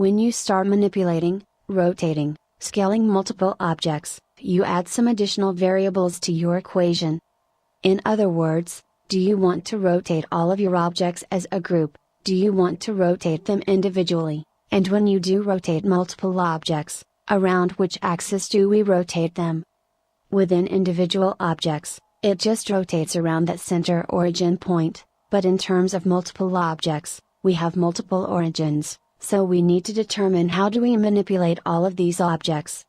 When you start manipulating, rotating, scaling multiple objects, you add some additional variables to your equation. In other words, do you want to rotate all of your objects as a group? Do you want to rotate them individually? And when you do rotate multiple objects, around which axis do we rotate them? Within individual objects, it just rotates around that center origin point, but in terms of multiple objects, we have multiple origins, so we need to determine how do we manipulate all of these objects.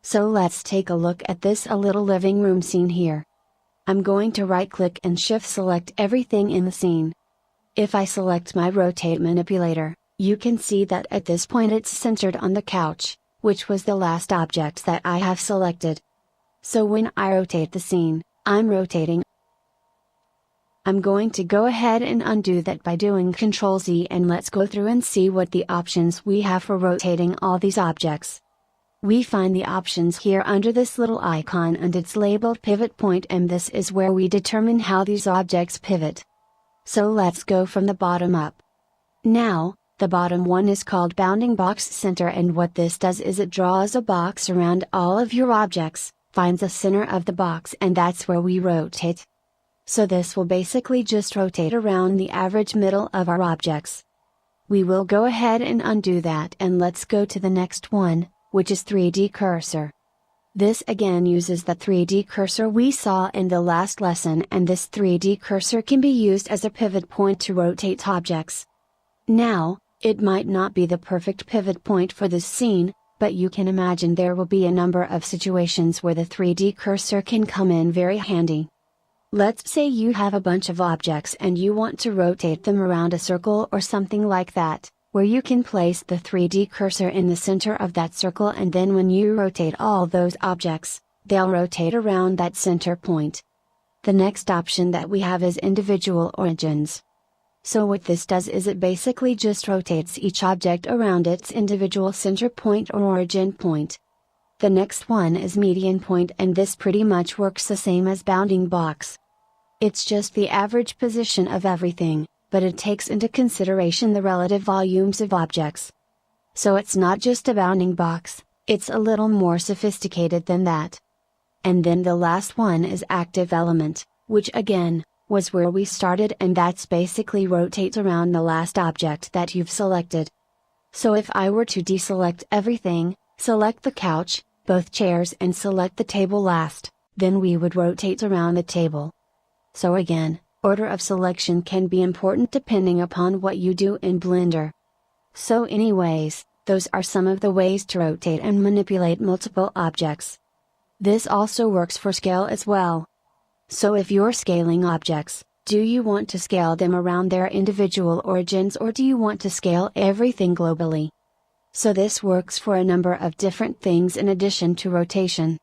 So let's take a look at this a little living room scene here. I'm going to right click and shift select everything in the scene. If I select my rotate manipulator, you can see that at this point it's centered on the couch, which was the last object that I have selected. So when I rotate the scene, I'm rotating. I'm going to go ahead and undo that by doing Ctrl Z, and let's go through and see what the options we have for rotating all these objects. We find the options here under this little icon, and it's labeled pivot point, and this is where we determine how these objects pivot. So let's go from the bottom up. Now, the bottom one is called bounding box center, and what this does is it draws a box around all of your objects, finds the center of the box, and that's where we rotate. So this will basically just rotate around the average middle of our objects. We will go ahead and undo that, and let's go to the next one, which is 3D cursor. This again uses the 3D cursor we saw in the last lesson, and this 3D cursor can be used as a pivot point to rotate objects. Now, it might not be the perfect pivot point for this scene, but you can imagine there will be a number of situations where the 3D cursor can come in very handy. Let's say you have a bunch of objects and you want to rotate them around a circle or something like that, where you can place the 3D cursor in the center of that circle, and then when you rotate all those objects, they'll rotate around that center point. The next option that we have is individual origins. So what this does is it basically just rotates each object around its individual center point or origin point. The next one is median point, and this pretty much works the same as bounding box. It's just the average position of everything, but it takes into consideration the relative volumes of objects. So it's not just a bounding box, it's a little more sophisticated than that. And then the last one is active element, which again, was where we started, and that's basically rotates around the last object that you've selected. So if I were to deselect everything, select the couch, both chairs, and select the table last, then we would rotate around the table. So again, order of selection can be important depending upon what you do in Blender. So anyways, those are some of the ways to rotate and manipulate multiple objects. This also works for scale as well. So if you're scaling objects, do you want to scale them around their individual origins, or do you want to scale everything globally? So this works for a number of different things in addition to rotation.